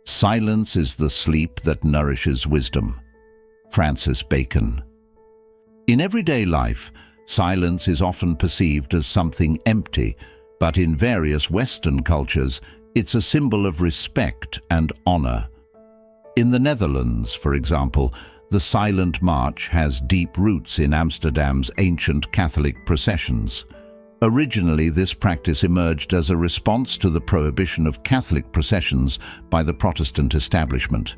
Silence is the sleep that nourishes wisdom. Francis Bacon. In everyday life, silence is often perceived as something empty, but in various Western cultures, it's a symbol of respect and honor. In the Netherlands, for example, the silent march has deep roots in Amsterdam's ancient Catholic processions. Originally, this practice emerged as a response to the prohibition of Catholic processions by the Protestant establishment.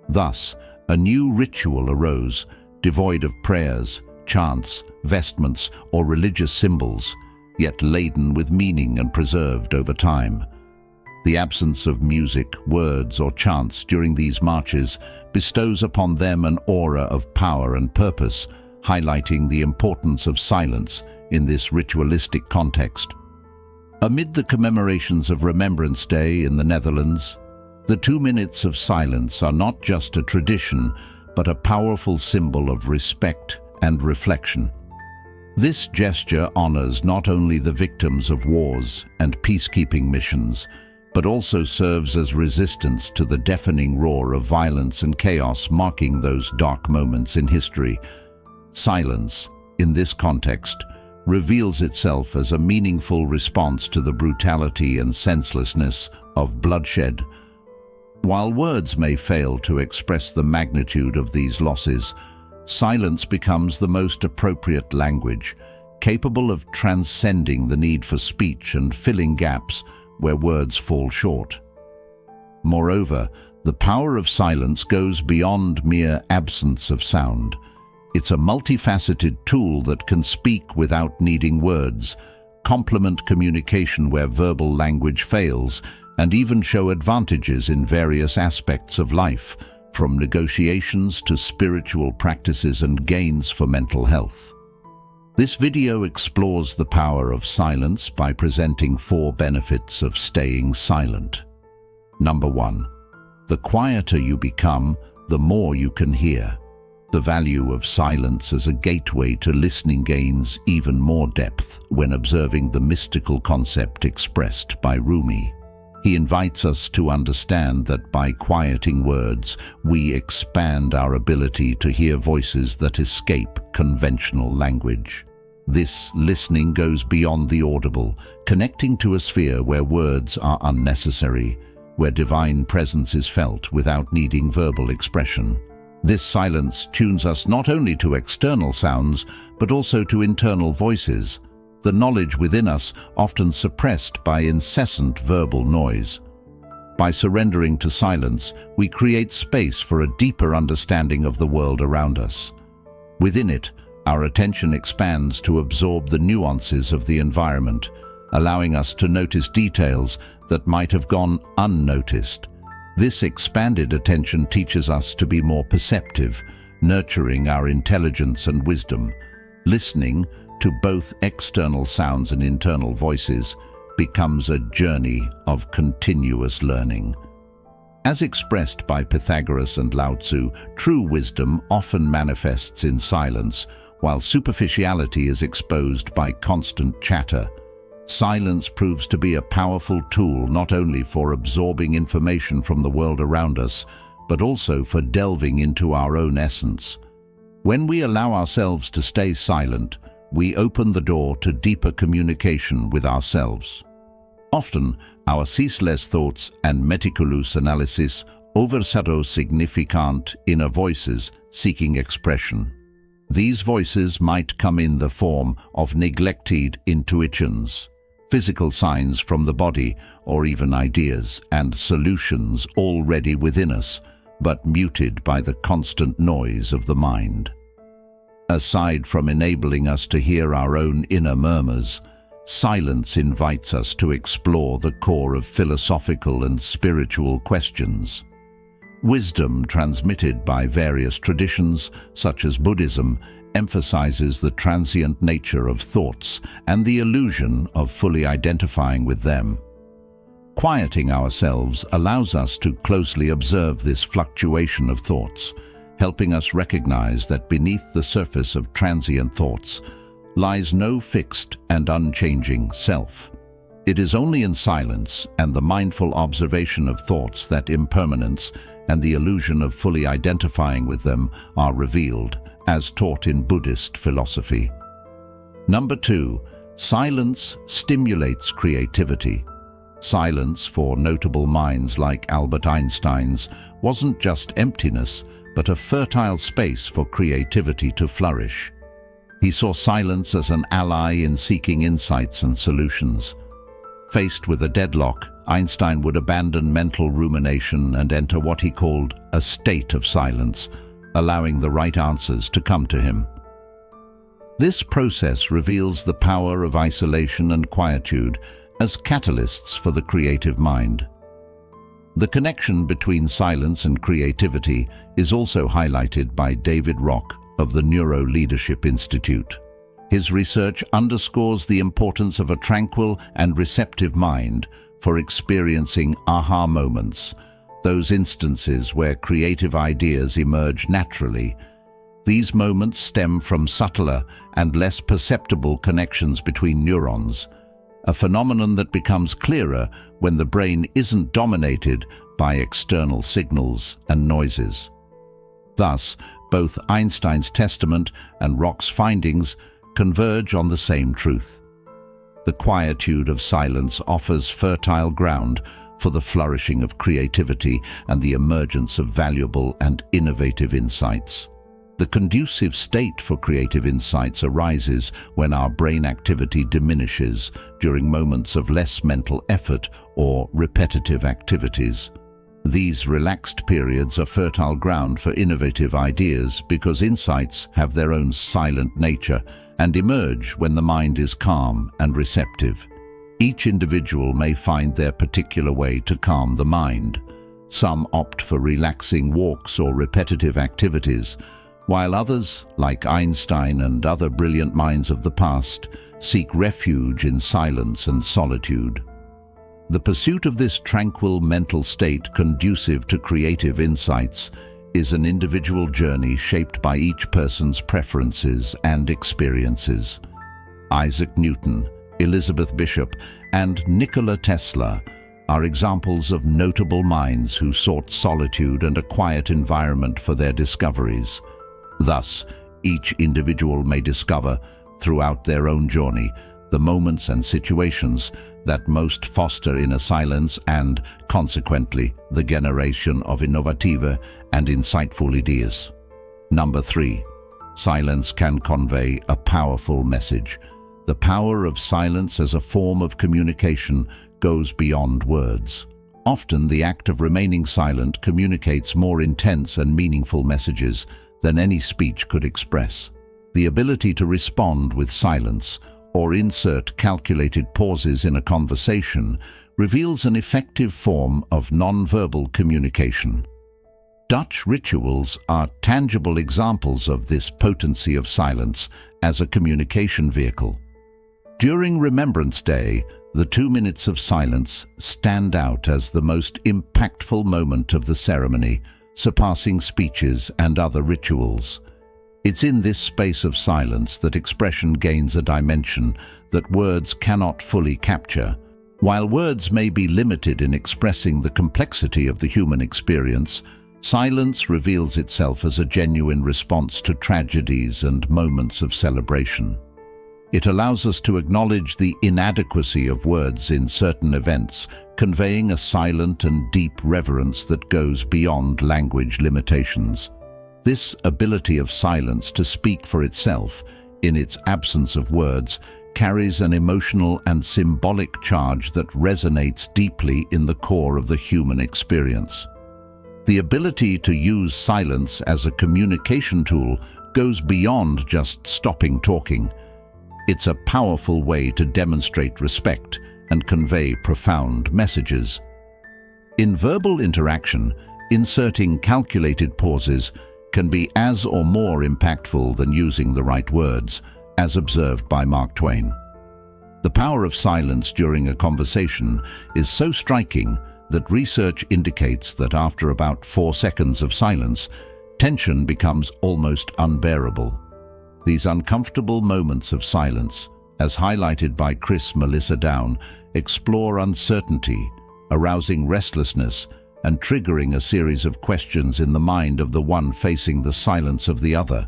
Thus, a new ritual arose, devoid of prayers, chants, vestments, or religious symbols, yet laden with meaning and preserved over time. The absence of music, words, or chants during these marches bestows upon them an aura of power and purpose, highlighting the importance of silence in this ritualistic context. Amid the commemorations of Remembrance Day in the Netherlands, the 2 minutes of silence are not just a tradition, but a powerful symbol of respect and reflection. This gesture honors not only the victims of wars and peacekeeping missions, but also serves as resistance to the deafening roar of violence and chaos marking those dark moments in history. Silence, in this context, reveals itself as a meaningful response to the brutality and senselessness of bloodshed. While words may fail to express the magnitude of these losses, silence becomes the most appropriate language, capable of transcending the need for speech and filling gaps where words fall short. Moreover, the power of silence goes beyond mere absence of sound. It's a multifaceted tool that can speak without needing words, complement communication where verbal language fails, and even show advantages in various aspects of life, from negotiations to spiritual practices and gains for mental health. This video explores the power of silence by presenting 4 benefits of staying silent. Number 1. The quieter you become, the more you can hear. The value of silence as a gateway to listening gains even more depth when observing the mystical concept expressed by Rumi. He invites us to understand that by quieting words, we expand our ability to hear voices that escape conventional language. This listening goes beyond the audible, connecting to a sphere where words are unnecessary, where divine presence is felt without needing verbal expression. This silence tunes us not only to external sounds, but also to internal voices, the knowledge within us often suppressed by incessant verbal noise. By surrendering to silence, we create space for a deeper understanding of the world around us. Within it, our attention expands to absorb the nuances of the environment, allowing us to notice details that might have gone unnoticed. This expanded attention teaches us to be more perceptive, nurturing our intelligence and wisdom. Listening to both external sounds and internal voices becomes a journey of continuous learning. As expressed by Pythagoras and Lao Tzu, true wisdom often manifests in silence, while superficiality is exposed by constant chatter. Silence proves to be a powerful tool not only for absorbing information from the world around us, but also for delving into our own essence. When we allow ourselves to stay silent, we open the door to deeper communication with ourselves. Often, our ceaseless thoughts and meticulous analysis overshadow significant inner voices seeking expression. These voices might come in the form of neglected intuitions, physical signs from the body, or even ideas and solutions already within us, but muted by the constant noise of the mind. Aside from enabling us to hear our own inner murmurs, silence invites us to explore the core of philosophical and spiritual questions. Wisdom transmitted by various traditions, such as Buddhism, emphasizes the transient nature of thoughts and the illusion of fully identifying with them. Quieting ourselves allows us to closely observe this fluctuation of thoughts, helping us recognize that beneath the surface of transient thoughts lies no fixed and unchanging self. It is only in silence and the mindful observation of thoughts that impermanence and the illusion of fully identifying with them are revealed, as taught in Buddhist philosophy. Number 2, silence stimulates creativity. Silence, for notable minds like Albert Einstein's, wasn't just emptiness, but a fertile space for creativity to flourish. He saw silence as an ally in seeking insights and solutions. Faced with a deadlock, Einstein would abandon mental rumination and enter what he called a state of silence, allowing the right answers to come to him. This process reveals the power of isolation and quietude as catalysts for the creative mind. The connection between silence and creativity is also highlighted by David Rock of the Neuro Leadership Institute. His research underscores the importance of a tranquil and receptive mind for experiencing aha moments, those instances where creative ideas emerge naturally. These moments stem from subtler and less perceptible connections between neurons, a phenomenon that becomes clearer when the brain isn't dominated by external signals and noises. Thus, both Einstein's testament and Rock's findings converge on the same truth. The quietude of silence offers fertile ground for the flourishing of creativity and the emergence of valuable and innovative insights. The conducive state for creative insights arises when our brain activity diminishes during moments of less mental effort or repetitive activities. These relaxed periods are fertile ground for innovative ideas because insights have their own silent nature and emerge when the mind is calm and receptive. Each individual may find their particular way to calm the mind. Some opt for relaxing walks or repetitive activities, while others, like Einstein and other brilliant minds of the past, seek refuge in silence and solitude. The pursuit of this tranquil mental state conducive to creative insights is an individual journey shaped by each person's preferences and experiences. Isaac Newton, Elizabeth Bishop, and Nikola Tesla are examples of notable minds who sought solitude and a quiet environment for their discoveries. Thus, each individual may discover, throughout their own journey, the moments and situations that most foster inner silence and, consequently, the generation of innovative and insightful ideas. Number 3. Silence can convey a powerful message. The power of silence as a form of communication goes beyond words. Often, the act of remaining silent communicates more intense and meaningful messages than any speech could express. The ability to respond with silence or insert calculated pauses in a conversation reveals an effective form of non-verbal communication. Dutch rituals are tangible examples of this potency of silence as a communication vehicle. During Remembrance Day, the 2 minutes of silence stand out as the most impactful moment of the ceremony, surpassing speeches and other rituals. It's in this space of silence that expression gains a dimension that words cannot fully capture. While words may be limited in expressing the complexity of the human experience, silence reveals itself as a genuine response to tragedies and moments of celebration. It allows us to acknowledge the inadequacy of words in certain events, conveying a silent and deep reverence that goes beyond language limitations. This ability of silence to speak for itself, in its absence of words, carries an emotional and symbolic charge that resonates deeply in the core of the human experience. The ability to use silence as a communication tool goes beyond just stopping talking. It's a powerful way to demonstrate respect and convey profound messages. In verbal interaction, inserting calculated pauses can be as or more impactful than using the right words, as observed by Mark Twain. The power of silence during a conversation is so striking that research indicates that after about 4 seconds of silence, tension becomes almost unbearable. These uncomfortable moments of silence, as highlighted by Chris Melissa Down, explore uncertainty, arousing restlessness and triggering a series of questions in the mind of the one facing the silence of the other.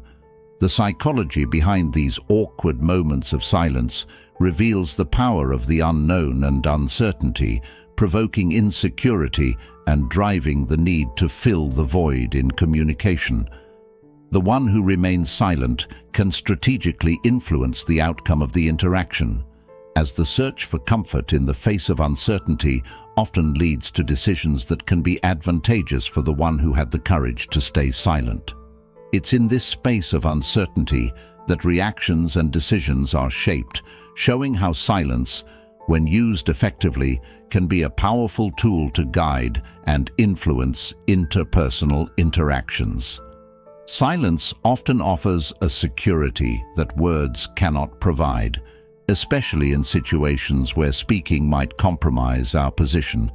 The psychology behind these awkward moments of silence reveals the power of the unknown and uncertainty, provoking insecurity and driving the need to fill the void in communication. The one who remains silent can strategically influence the outcome of the interaction, as the search for comfort in the face of uncertainty often leads to decisions that can be advantageous for the one who had the courage to stay silent. It's in this space of uncertainty that reactions and decisions are shaped, showing how silence, when used effectively, can be a powerful tool to guide and influence interpersonal interactions. Silence often offers a security that words cannot provide, especially in situations where speaking might compromise our position.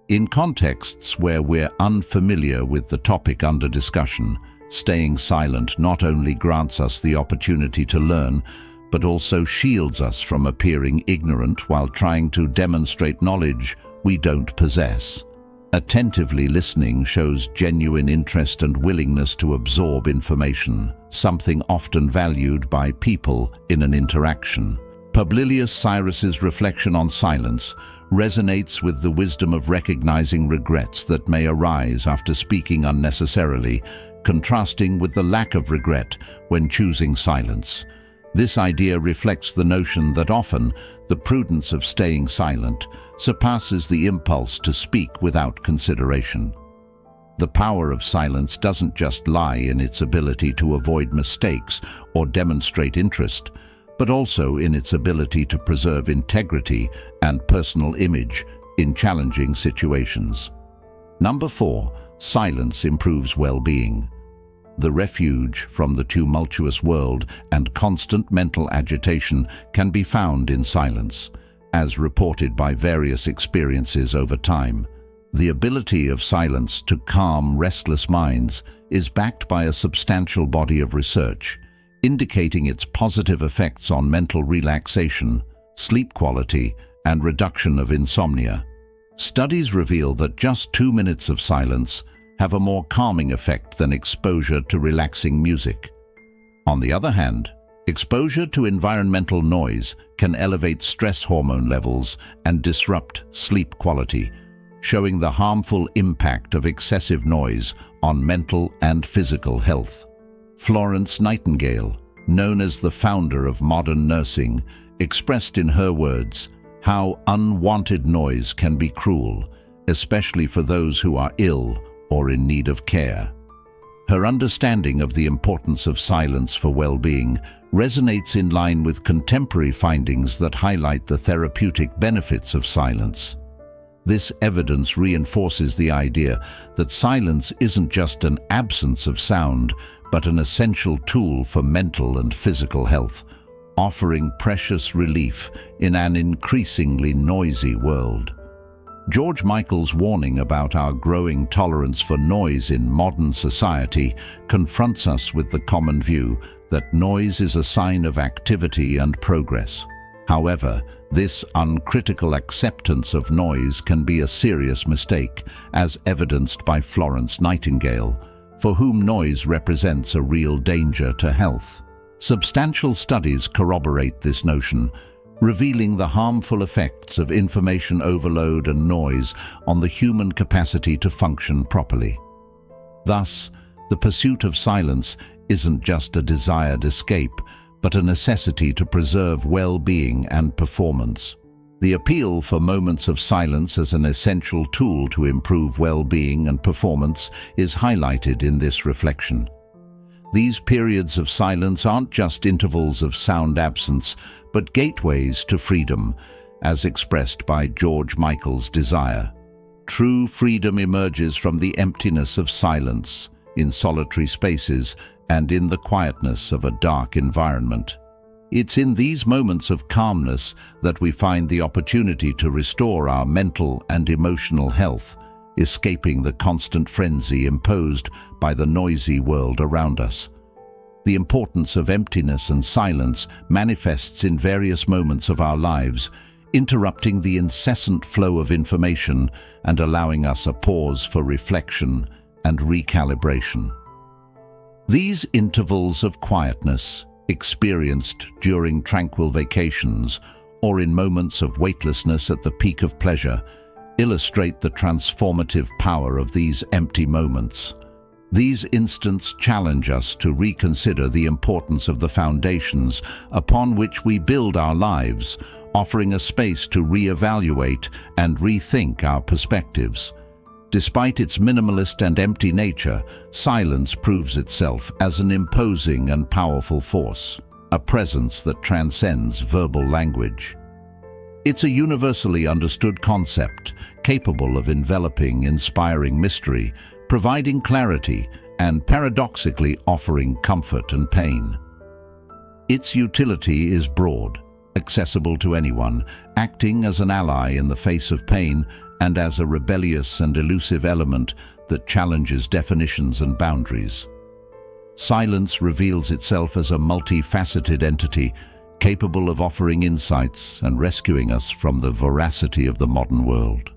In contexts where we're unfamiliar with the topic under discussion, staying silent not only grants us the opportunity to learn, but also shields us from appearing ignorant while trying to demonstrate knowledge we don't possess. Attentively listening shows genuine interest and willingness to absorb information, something often valued by people in an interaction. Publilius Cyrus's reflection on silence resonates with the wisdom of recognizing regrets that may arise after speaking unnecessarily, contrasting with the lack of regret when choosing silence. This idea reflects the notion that often the prudence of staying silent surpasses the impulse to speak without consideration. The power of silence doesn't just lie in its ability to avoid mistakes or demonstrate interest, but also in its ability to preserve integrity and personal image in challenging situations. Number 4, silence improves well-being. The refuge from the tumultuous world and constant mental agitation can be found in silence, as reported by various experiences over time. The ability of silence to calm restless minds is backed by a substantial body of research, indicating its positive effects on mental relaxation, sleep quality, and reduction of insomnia. Studies reveal that just 2 minutes of silence have a more calming effect than exposure to relaxing music. On the other hand, exposure to environmental noise can elevate stress hormone levels and disrupt sleep quality, showing the harmful impact of excessive noise on mental and physical health. Florence Nightingale, known as the founder of modern nursing, expressed in her words how unwanted noise can be cruel, especially for those who are ill or in need of care. Her understanding of the importance of silence for well-being resonates in line with contemporary findings that highlight the therapeutic benefits of silence. This evidence reinforces the idea that silence isn't just an absence of sound, but an essential tool for mental and physical health, offering precious relief in an increasingly noisy world. George Michael's warning about our growing tolerance for noise in modern society confronts us with the common view that noise is a sign of activity and progress. However, this uncritical acceptance of noise can be a serious mistake, as evidenced by Florence Nightingale, for whom noise represents a real danger to health. Substantial studies corroborate this notion, revealing the harmful effects of information overload and noise on the human capacity to function properly. Thus, the pursuit of silence isn't just a desired escape, but a necessity to preserve well-being and performance. The appeal for moments of silence as an essential tool to improve well-being and performance is highlighted in this reflection. These periods of silence aren't just intervals of sound absence, but gateways to freedom, as expressed by George Michael's desire. True freedom emerges from the emptiness of silence, in solitary spaces, and in the quietness of a dark environment. It's in these moments of calmness that we find the opportunity to restore our mental and emotional health, escaping the constant frenzy imposed by the noisy world around us. The importance of emptiness and silence manifests in various moments of our lives, interrupting the incessant flow of information and allowing us a pause for reflection and recalibration. These intervals of quietness, experienced during tranquil vacations or in moments of weightlessness at the peak of pleasure, illustrate the transformative power of these empty moments. These instants challenge us to reconsider the importance of the foundations upon which we build our lives, offering a space to reevaluate and rethink our perspectives. Despite its minimalist and empty nature, silence proves itself as an imposing and powerful force, a presence that transcends verbal language. It's a universally understood concept, capable of enveloping, inspiring mystery, providing clarity, and paradoxically offering comfort and pain. Its utility is broad, accessible to anyone, acting as an ally in the face of pain and as a rebellious and elusive element that challenges definitions and boundaries. Silence reveals itself as a multifaceted entity, capable of offering insights and rescuing us from the voracity of the modern world.